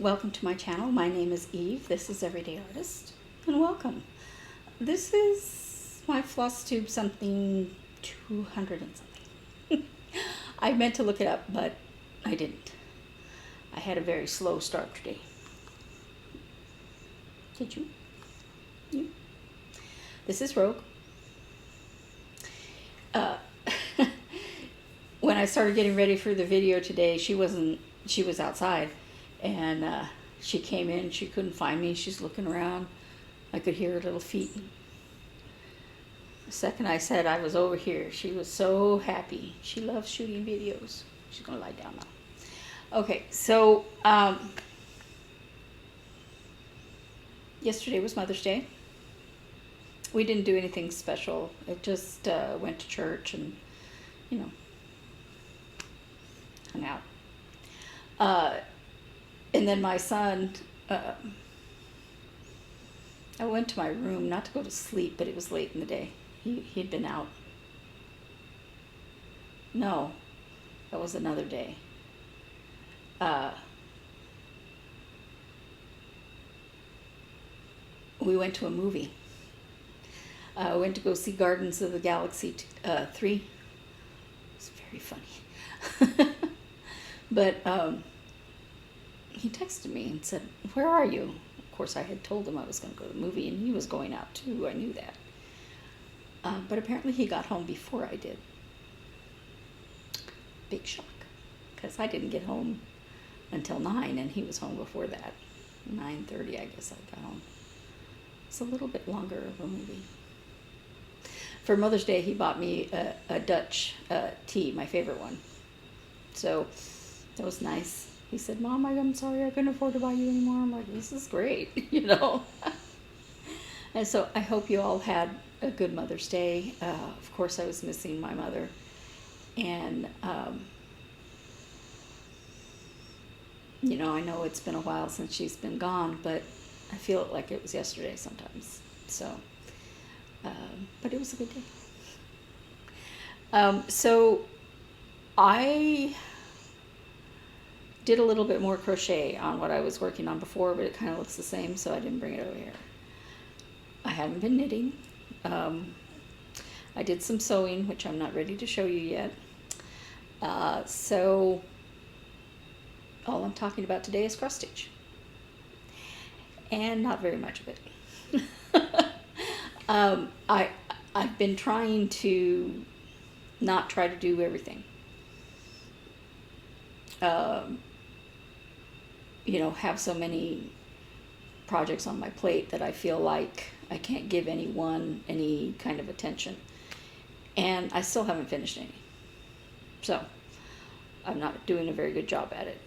welcome to my channel. My name is Eve. This is Everyday Artist, and welcome. This is my Flosstube something 200 and something. I meant to look it up, but I didn't. I had a very slow start today. Did you? You? This is Rogue. When I started getting ready for the video today, she was outside, and she came in. She couldn't find me. She's looking around. I could hear her little feet. The second I said I was over here, she was so happy. She loves shooting videos. She's gonna lie down now. Okay, so yesterday was Mother's Day. We didn't do anything special. It just went to church and, you know, hung out. And then my son, I went to my room, not to go to sleep, but it was late in the day. He'd been out. No, that was another day. We went to a movie. I went to go see Guardians of the Galaxy 3. It was very funny. But he texted me and said, "Where are you?" Of course, I had told him I was going to go to the movie, and he was going out too. I knew that. But apparently he got home before I did. Big shock, because I didn't get home until 9, and he was home before that. 9:30, I guess I got home. It's a little bit longer of a movie. For Mother's Day, he bought me a Dutch tea, my favorite one. So that was nice. He said, "Mom, I'm sorry I couldn't afford to buy you anymore." I'm like, "This is great," you know. And so I hope you all had a good Mother's Day. Of course, I was missing my mother. And, you know, I know it's been a while since she's been gone, but I feel it like it was yesterday sometimes. So, but it was a good day. So I did a little bit more crochet on what I was working on before, but it kind of looks the same, so I didn't bring it over here. I haven't been knitting. I did some sewing, which I'm not ready to show you yet. So all I'm talking about today is cross stitch, and not very much of it. I've been trying to not try to do everything. You know, have so many projects on my plate that I feel like I can't give anyone any kind of attention. And I still haven't finished any. So I'm not doing a very good job at it.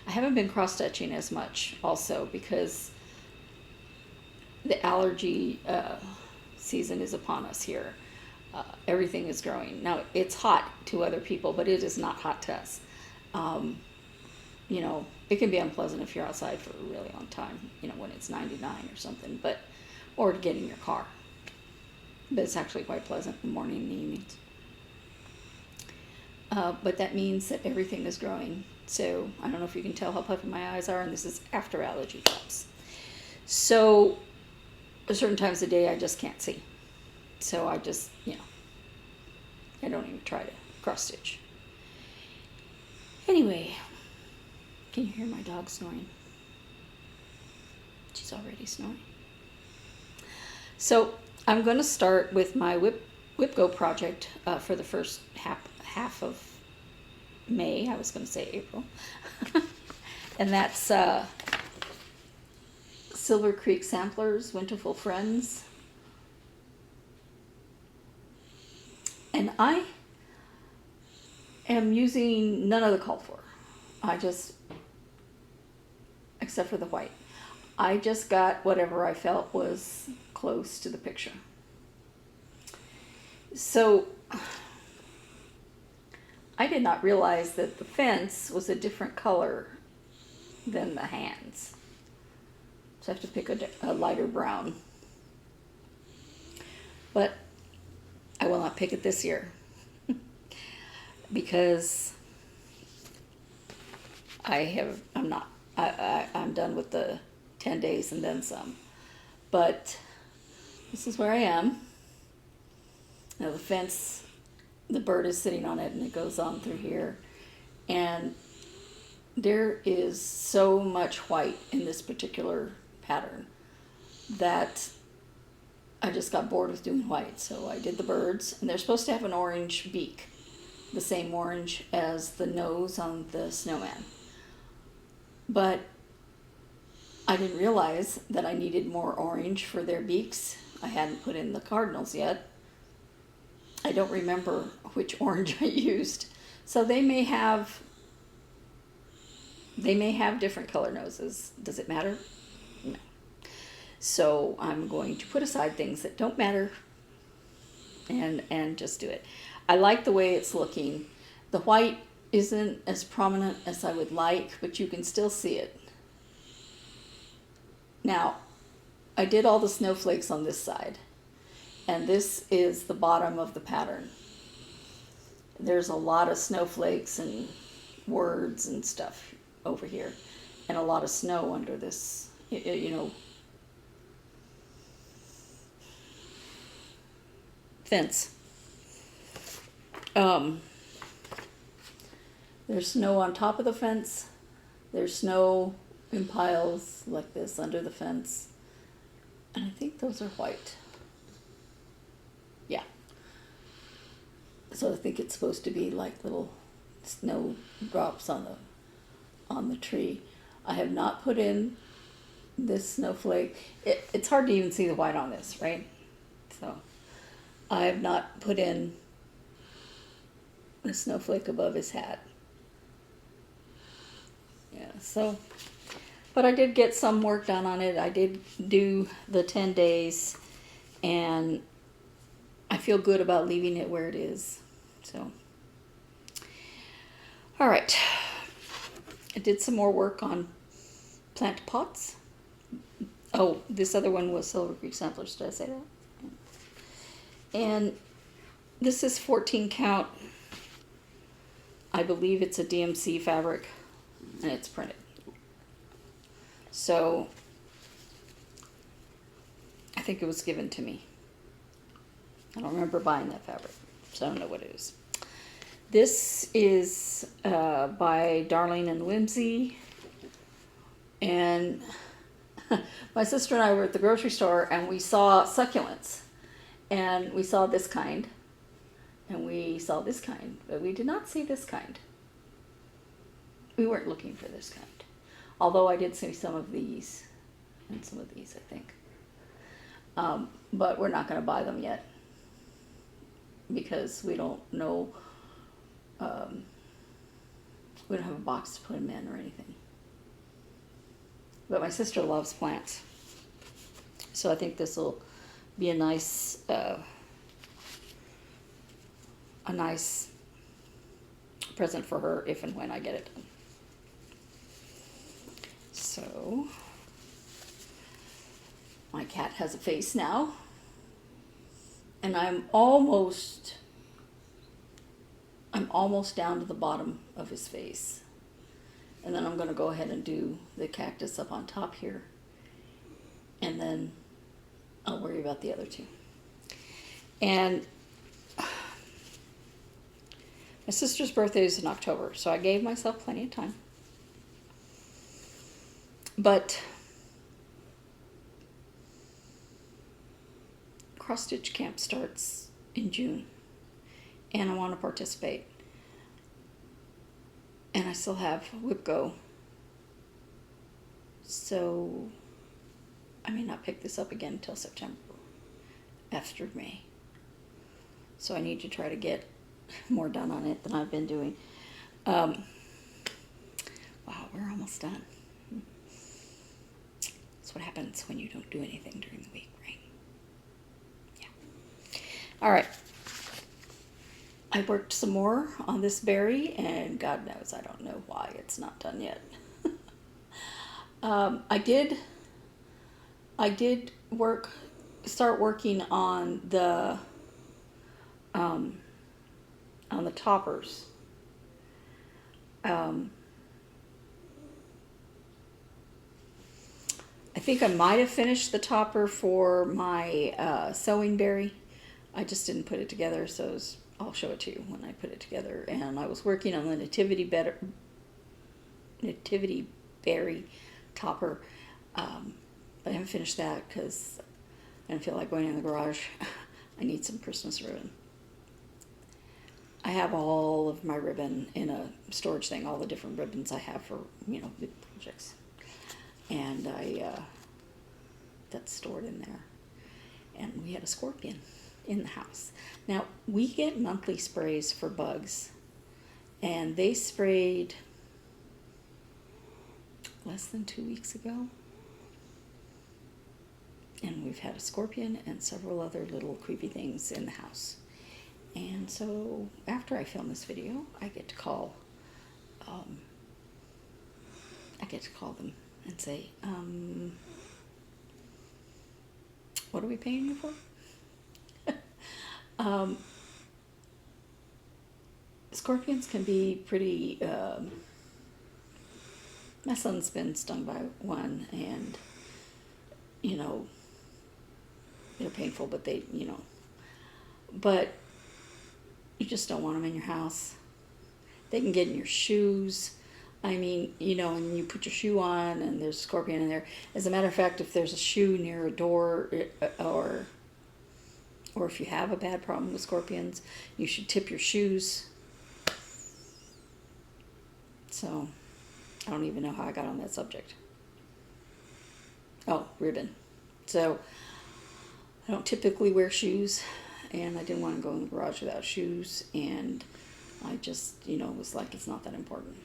I haven't been cross-stitching as much also because the allergy season is upon us here. Everything is growing. Now, it's hot to other people, but it is not hot to us. You know, it can be unpleasant if you're outside for a really long time, you know, when it's 99 or something, but, or to get in your car. But it's actually quite pleasant in the morning and the evenings. But that means that everything is growing. So I don't know if you can tell how puffy my eyes are, and this is after allergy drops. So at certain times of the day, I just can't see. So I just, you know, I don't even try to cross stitch. Anyway, can you hear my dog snoring? She's already snoring. So I'm going to start with my WIPGO project for the first half of May. I was going to say April. And that's Silver Creek Samplers, Winterful Friends. And I am using none of the called for. I just, except for the white, I just got whatever I felt was close to the picture. So I did not realize that the fence was a different color than the hands. So I have to pick a lighter brown. But I will not pick it this year because I'm not I'm done with the 10 days and then some. But this is where I am. Now the fence, the bird is sitting on it and it goes on through here. And there is so much white in this particular pattern that I just got bored with doing white. So I did the birds, and they're supposed to have an orange beak, the same orange as the nose on the snowman. But I didn't realize that I needed more orange for their beaks. I hadn't put in the cardinals yet. I don't remember which orange I used. So they may have different color noses. Does it matter? No. So I'm going to put aside things that don't matter and just do it. I like the way it's looking. The white isn't as prominent as I would like, but you can still see it. Now, I did all the snowflakes on this side, and this is the bottom of the pattern. There's a lot of snowflakes and words and stuff over here, and a lot of snow under this, fence. There's snow on top of the fence. There's snow in piles like this under the fence. And I think those are white. Yeah. So I think it's supposed to be like little snow drops on the tree. I have not put in this snowflake. It's hard to even see the white on this, right? So I have not put in the snowflake above his hat. Yeah, so, but I did get some work done on it. I did do the 10 days, and I feel good about leaving it where it is. So, all right. I did some more work on plant pots. Oh, this other one was Silver Creek Samplers. Did I say that? And this is 14 count. I believe it's a DMC fabric, and it's printed. So I think it was given to me. I don't remember buying that fabric, so I don't know what it is. This is by Darling and Whimsy. And my sister and I were at the grocery store, and we saw succulents. And we saw this kind. And we saw this kind. But we did not see this kind. We weren't looking for this kind. Although I did see some of these. And some of these, I think. But we're not going to buy them yet. Because we don't know. We don't have a box to put them in or anything. But my sister loves plants. So I think this will be a nice present for her if and when I get it done. So my cat has a face now. And I'm almost down to the bottom of his face. And then I'm going to go ahead and do the cactus up on top here. And then I'll worry about the other two. And my sister's birthday is in October, so I gave myself plenty of time. But CrossStitch Camp starts in June. And I want to participate. And I still have WIPGO. So I may not pick this up again until September, after May. So I need to try to get more done on it than I've been doing. Wow, we're almost done. That's what happens when you don't do anything during the week, right? Yeah. All right. I worked some more on this berry, and God knows I don't know why it's not done yet. I did start working on the toppers. think I might have finished the topper for my sewing berry. I just didn't put it together, so I'll show it to you when I put it together. And I was working on the nativity berry topper. I haven't finished that because I don't feel like going in the garage. I need some Christmas ribbon. I have all of my ribbon in a storage thing, all the different ribbons I have for, big projects. And that's stored in there. And we had a scorpion in the house. Now, we get monthly sprays for bugs. And they sprayed less than 2 weeks ago. And we've had a scorpion and several other little creepy things in the house. And so after I film this video, I get to call them and say, what are we paying you for? Scorpions can be pretty, my son's been stung by one, and, they're painful, but but you just don't want them in your house. They can get in your shoes. I mean, and you put your shoe on and there's a scorpion in there. As a matter of fact, if there's a shoe near a door, or if you have a bad problem with scorpions, you should tip your shoes. So, I don't even know how I got on that subject. Oh, ribbon. So, I don't typically wear shoes, and I didn't want to go in the garage without shoes, and I just, was like, it's not that important.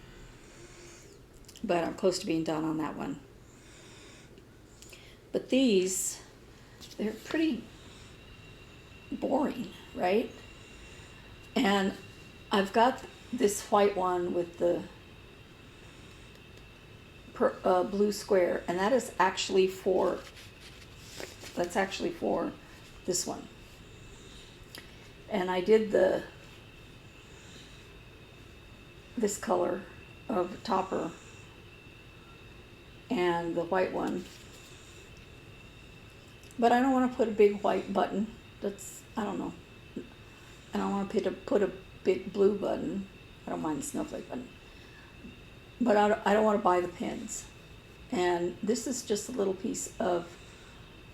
But I'm close to being done on that one. But these, they're pretty boring, right? And I've got this white one with the blue square, and that's actually for this one. And I did this color of topper and the white one, but I don't want to put a big white button. I don't know. I don't want to put a big blue button. I don't mind the snowflake button, but I don't want to buy the pins. And this is just a little piece of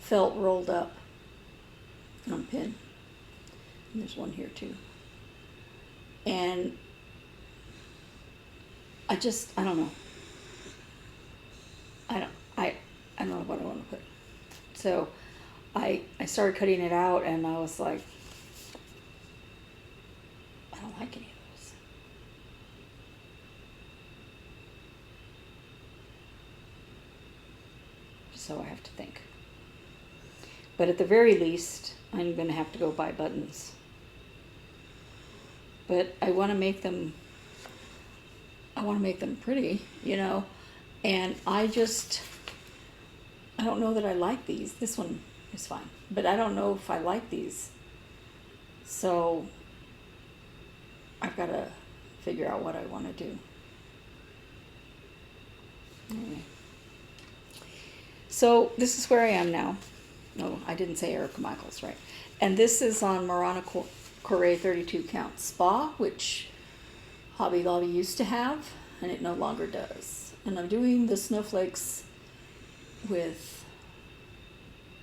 felt rolled up on a pin. And there's one here too. And I don't know. I don't know what I want to put. So I started cutting it out, and I was like, I don't like any of those. So I have to think. But at the very least, I'm going to have to go buy buttons. But I want to make them pretty, and I don't know that I like these. This one is fine, but I don't know if I like these. So I've got to figure out what I want to do. Anyway. So this is where I am now. No, I didn't say Erica Michaels, right? And this is on Marana Correa 32 count spa, which Hobby Lobby used to have, and it no longer does. And I'm doing the snowflakes with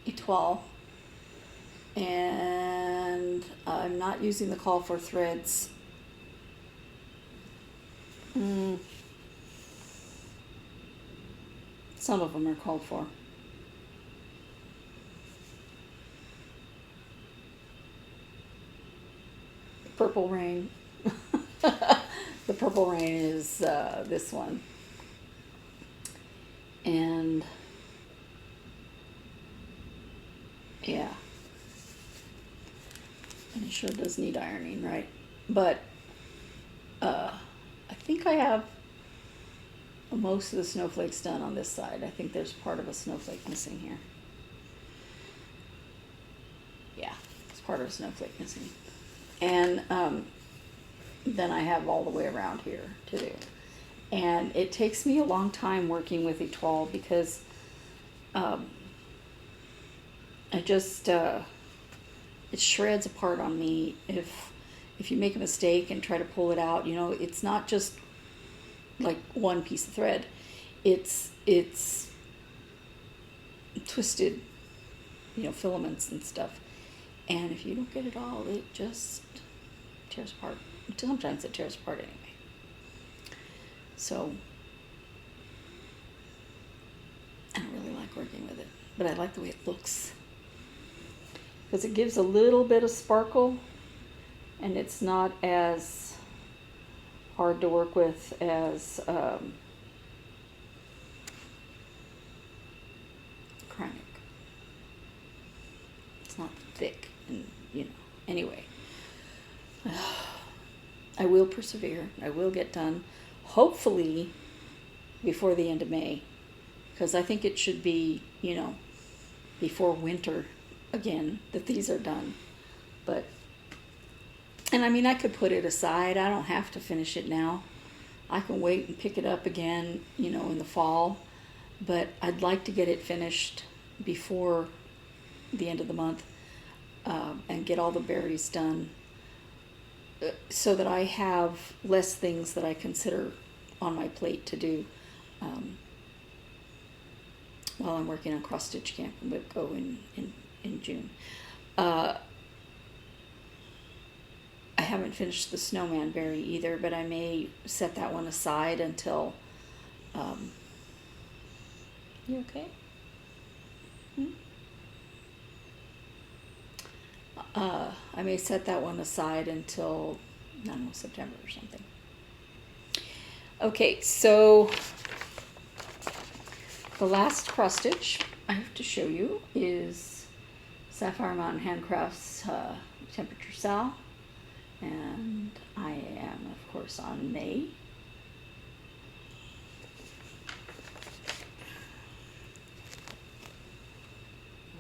Etoile, and I'm not using the call for threads. Some of them are called for. Purple Rain. The Purple Rain is this one. And yeah. And it sure does need ironing, right? But I think I have most of the snowflakes done on this side. I think there's part of a snowflake missing here. Yeah, it's part of a snowflake missing. And then I have all the way around here to do. And it takes me a long time working with Etoile because I just, it shreds apart on me if you make a mistake and try to pull it out. You know, it's not just like one piece of thread. It's twisted, you know, filaments and stuff. And if you don't get it all, it just tears apart. Sometimes it tears apart anyway. So I don't really like working with it, but I like the way it looks, because it gives a little bit of sparkle, and it's not as hard to work with as acrylic. It's not thick, and you know. Anyway, I will persevere. I will get done, hopefully before the end of May, because I think it should be, you know, before winter again that these are done. But, and I mean, I could put it aside. I don't have to finish it now. I can wait and pick it up again, you know, in the fall. But I'd like to get it finished before the end of the month, and get all the berries done, so that I have less things that I consider on my plate to do while I'm working on CrossStitch Camp and WIPGO in June. I haven't finished the snowman berry either, but I may set that one aside until... you okay? I may set that one aside until, I don't know, September or something. Okay, so the last cross stitch I have to show you is Sapphire Mountain Handcrafts Temperature Sal, and I am, of course, on May.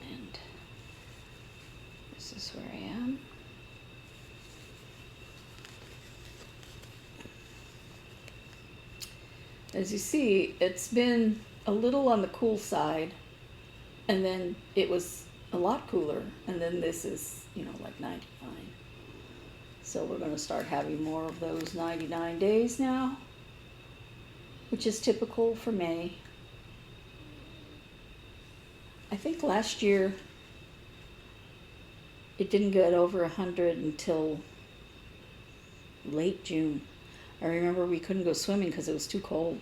And this is where I am. As you see, it's been a little on the cool side, and then it was a lot cooler, and then this is, you know, like 99. So we're going to start having more of those 99 days now, which is typical for May. I think last year it didn't get over 100 until late June. I remember we couldn't go swimming because it was too cold.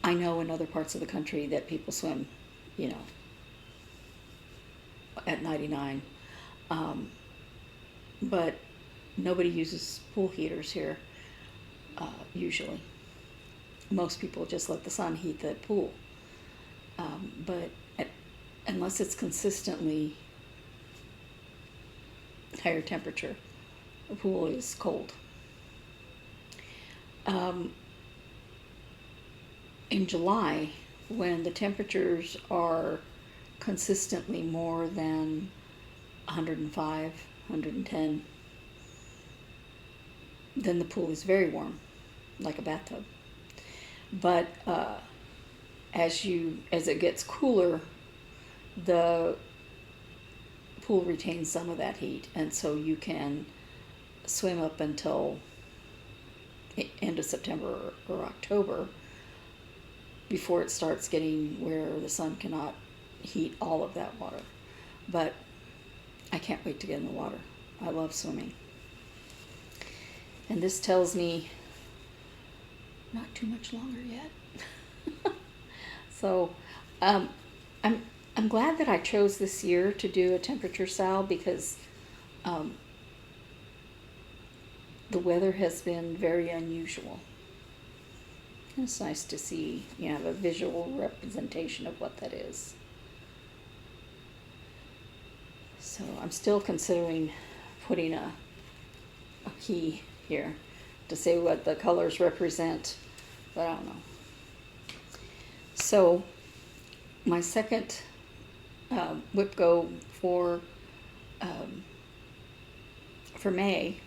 I know in other parts of the country that people swim, you know, at 99. But nobody uses pool heaters here, usually. Most people just let the sun heat the pool. But unless it's consistently higher temperature, the pool is cold. In July, when the temperatures are consistently more than 105, 110, then the pool is very warm, like a bathtub. But as it gets cooler, the pool retains some of that heat, and so you can swim up until end of September or October before it starts getting where the sun cannot heat all of that water. But I can't wait to get in the water. I love swimming. And this tells me not too much longer yet. So I'm glad that I chose this year to do a temperature sal, because the weather has been very unusual. It's nice to see, you know, a visual representation of what that is. So I'm still considering putting a key here to say what the colors represent, but I don't know. So my second WIPGO for May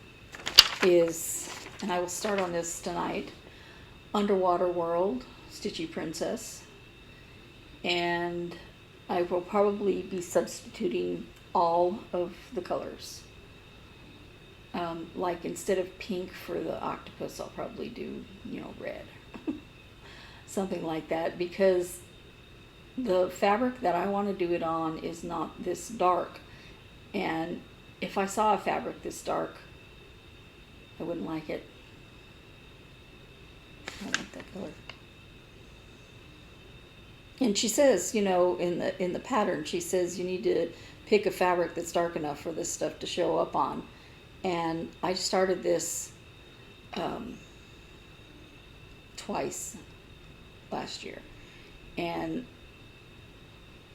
is, and I will start on this tonight, Underwater World, Stitchy Princess. and I will probably be substituting all of the colors. Like instead of pink for the octopus, I'll probably do, you know, red. Something like that, because the fabric that I want to do it on is not this dark. And if I saw a fabric this dark, I wouldn't like it. I don't like that color. And she says, you know, in the pattern, she says you need to pick a fabric that's dark enough for this stuff to show up on. And I started this twice last year, and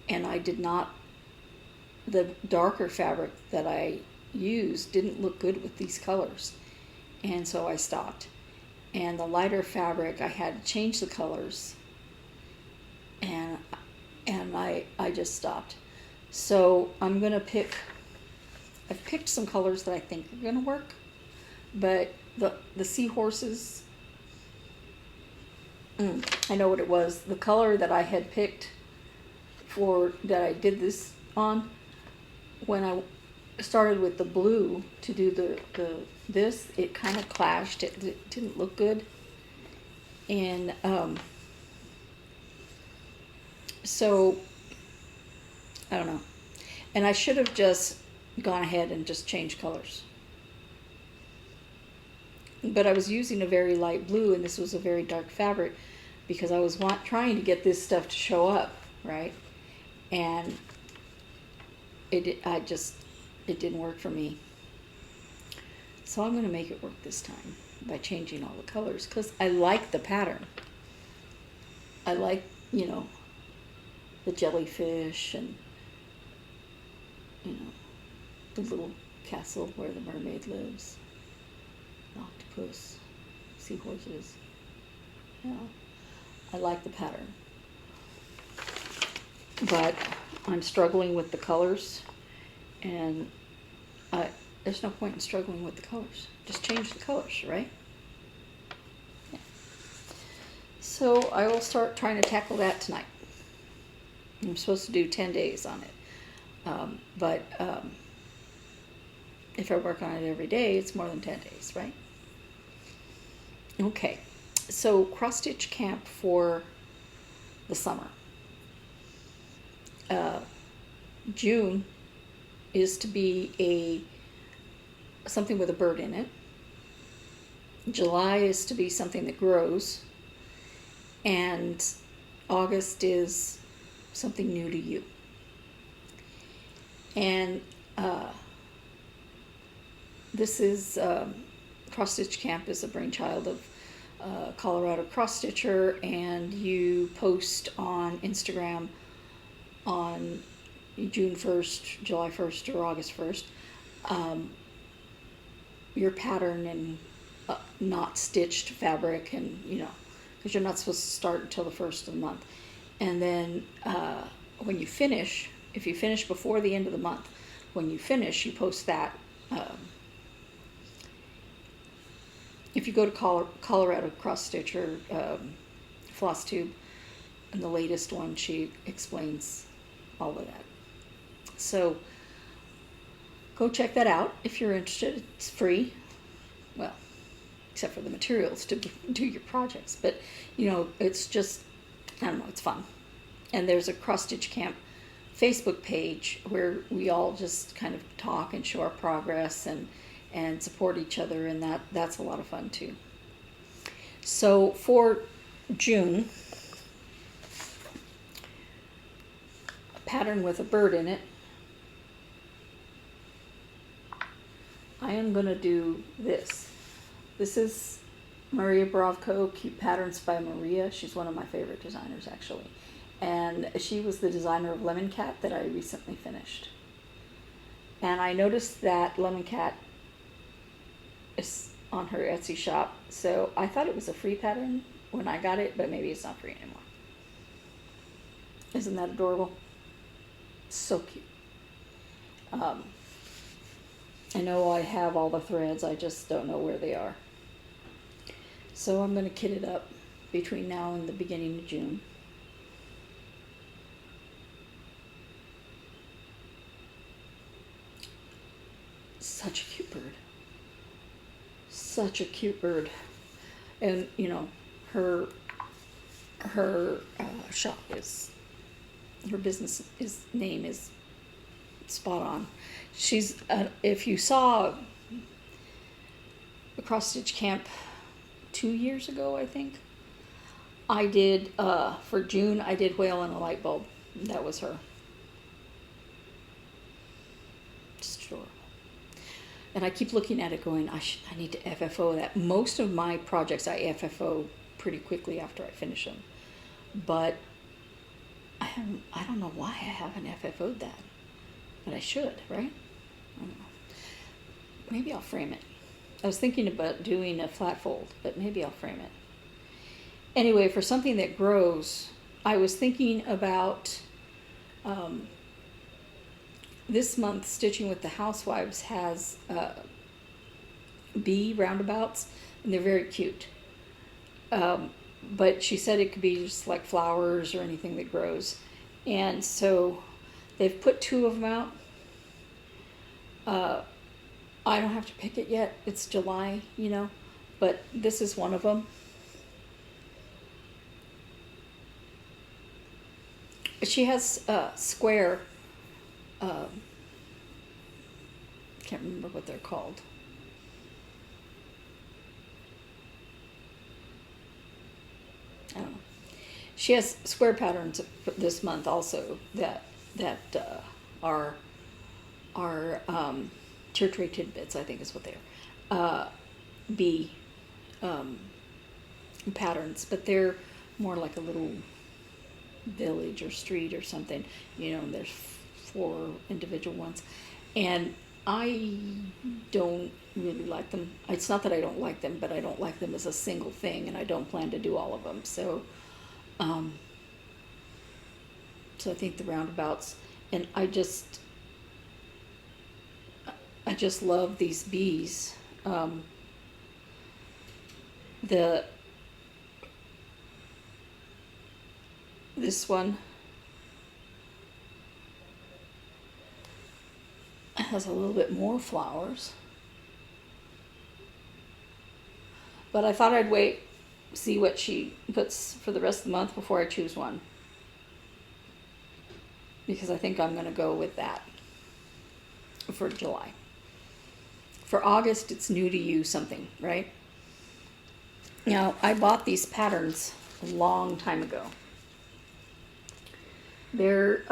I did not, the darker fabric that I used didn't look good with these colors, and so I stopped. And the lighter fabric, I had to change the colors, and I just stopped. So I'm gonna pick, I've picked some colors that I think are gonna work, but the seahorses, I know what it was. The color that I had picked for, that I did this on, when I started with the blue to do this, it kind of clashed. It didn't look good. And so, I don't know. And I should have just gone ahead and just changed colors. But I was using a very light blue, and this was a very dark fabric, because I was trying to get this stuff to show up, right? And it didn't work for me. So I'm going to make it work this time by changing all the colors, because I like the pattern. I like, you know, the jellyfish and, you know, the little castle where the mermaid lives, an octopus, seahorses. Yeah, I like the pattern. But I'm struggling with the colors, and there's no point in struggling with the colors. Just change the colors, right? Yeah. So I will start trying to tackle that tonight. I'm supposed to do 10 days on it. But if I work on it every day, it's more than 10 days, right? Okay, so CrossStitch Camp for the summer. June is to be something with a bird in it. July is to be something that grows. And August is something new to you. And this is CrossStitch Camp is a brainchild of Colorado cross-stitcher, and you post on Instagram on June 1st, July 1st, or August 1st, your pattern and not stitched fabric, and, you know, because you're not supposed to start until the first of the month. And then when you finish, if you finish before the end of the month, when you finish, you post that. If you go to Colorado cross-stitcher, Flosstube, and the latest one, she explains all of that. So go check that out if you're interested. It's free. Well, except for the materials to do your projects. But, you know, it's just, I don't know, it's fun. And there's a CrossStitch Camp Facebook page where we all just kind of talk and show our progress and support each other, and that's a lot of fun too. So for June, a pattern with a bird in it, I am going to do this. This is Maria Bravko, Cute Patterns by Maria. She's one of my favorite designers, actually. And she was the designer of Lemon Cat that I recently finished. And I noticed that Lemon Cat is on her Etsy shop, so I thought it was a free pattern when I got it, but maybe it's not free anymore. Isn't that adorable? So cute. I know I have all the threads, I just don't know where they are. So I'm going to kit it up between now and the beginning of June. such a cute bird. Such a cute bird. And, you know, her shop is, her business name is spot on. She's, if you saw the CrossStitch Camp 2 years ago, I think, I did, for June, I did Whale and a Light Bulb. That was her. Just adorable. And I keep looking at it going, I need to FFO that. Most of my projects I FFO pretty quickly after I finish them. But I don't know why I haven't FFO'd that. But I should, right? I don't know. Maybe I'll frame it. I was thinking about doing a flat fold, but maybe I'll frame it. Anyway, for something that grows, I was thinking about this month, Stitching with the Housewives has bee roundabouts, and they're very cute. But she said it could be just like flowers or anything that grows. And so they've put 2 of them out. I don't have to pick it yet. It's July, you know, but this is one of them. She has square, can't remember what they're called. I don't know. She has square patterns this month also that are church rate tidbits, I think is what they are. Bee patterns, but they're more like a little village or street or something, you know, and there's 4 individual ones. And I don't really like them. It's not that I don't like them, but I don't like them as a single thing, and I don't plan to do all of them. So, so I think the roundabouts, and I just love these bees. This one has a little bit more flowers, but I thought I'd wait, see what she puts for the rest of the month before I choose one, because I think I'm going to go with that for July. For August, it's new to you something, right? Now, I bought these patterns a long time ago. They're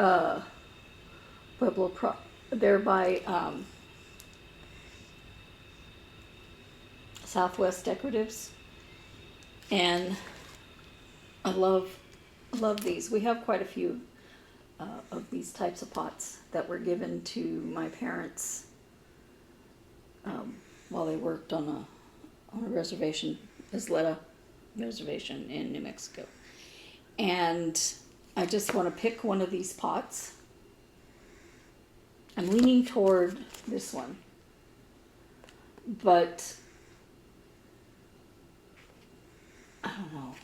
they're by Southwest Decoratives, and I love these. We have quite a few of these types of pots that were given to my parents while they worked on a reservation, Isleta reservation in New Mexico. And I just want to pick one of these pots. I'm leaning toward this one, but I don't know.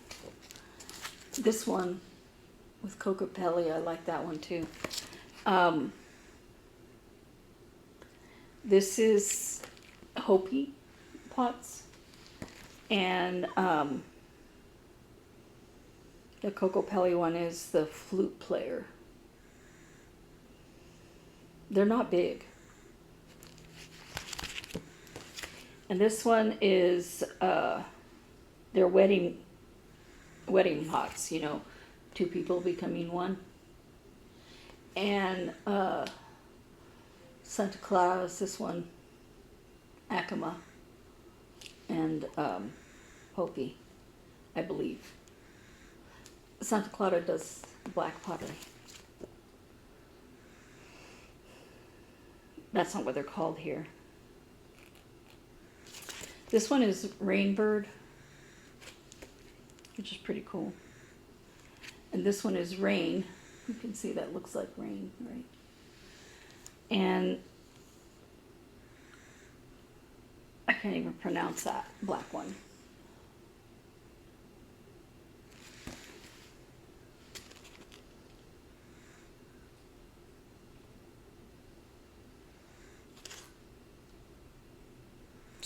This one with Casapinka, I like that one too. This is Hopi pots, and the Casapinka one is the flute player. They're not big. And this one is they're wedding pots, you know, 2 people becoming one. And Santa Claus, this one, Acoma, and Hopi, I believe. Santa Clara does black pottery. That's not what they're called here. This one is Rainbird, which is pretty cool. And this one is Rain. You can see that looks like rain, right? And I can't even pronounce that black one.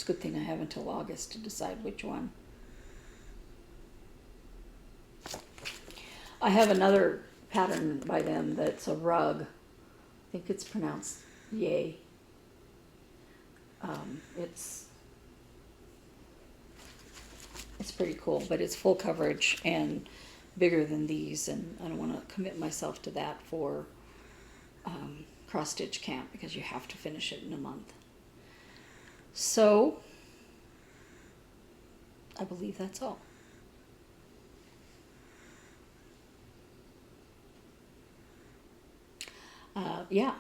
It's a good thing I have until August to decide which one. I have another pattern by them that's a rug. I think it's pronounced Yay. It's pretty cool, but it's full coverage and bigger than these, and I don't want to commit myself to that for CrossStitch Camp because you have to finish it in a month. So I believe that's all. Yeah,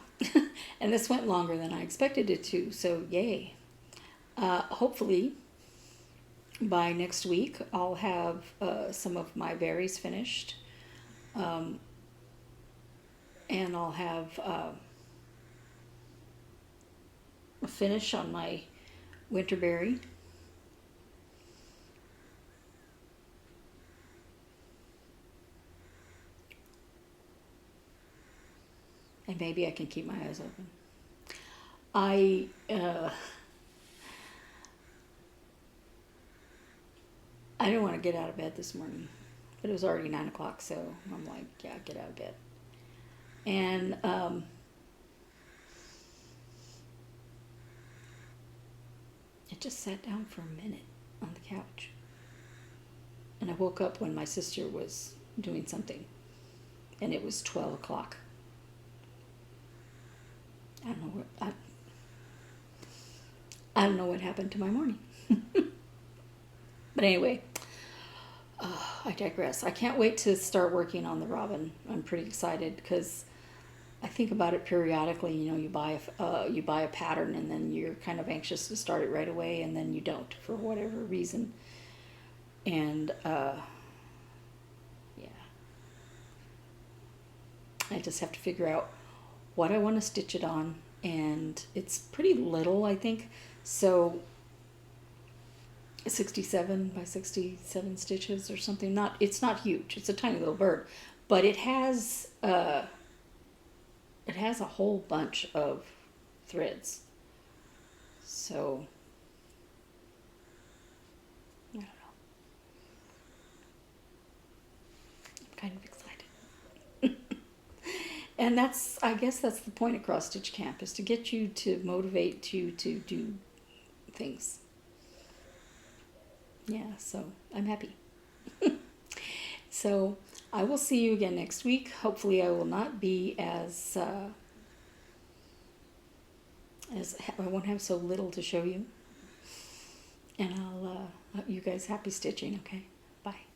and this went longer than I expected it to, so yay. Hopefully by next week I'll have some of my berries finished, and I'll have a finish on my winterberry. And maybe I can keep my eyes open. I didn't want to get out of bed this morning, but it was already 9 o'clock, so I'm like, yeah, get out of bed. And I just sat down for a minute on the couch. And I woke up when my sister was doing something, and it was 12 o'clock. I don't know what happened to my morning. But anyway, I digress. I can't wait to start working on the robin. I'm pretty excited because I think about it periodically. You know, you buy a pattern and then you're kind of anxious to start it right away, and then you don't for whatever reason. And yeah, I just have to figure out what I want to stitch it on, and it's pretty little, I think, so 67 by 67 stitches or something. It's not huge, it's a tiny little bird, but it has a whole bunch of threads, so I don't know, I'm kind of excited. And I guess that's the point of CrossStitch Camp, is to get you to motivate you to do things. Yeah, so I'm happy. So I will see you again next week. Hopefully I will not be as I won't have so little to show you. And I'll you guys happy stitching, okay? Bye.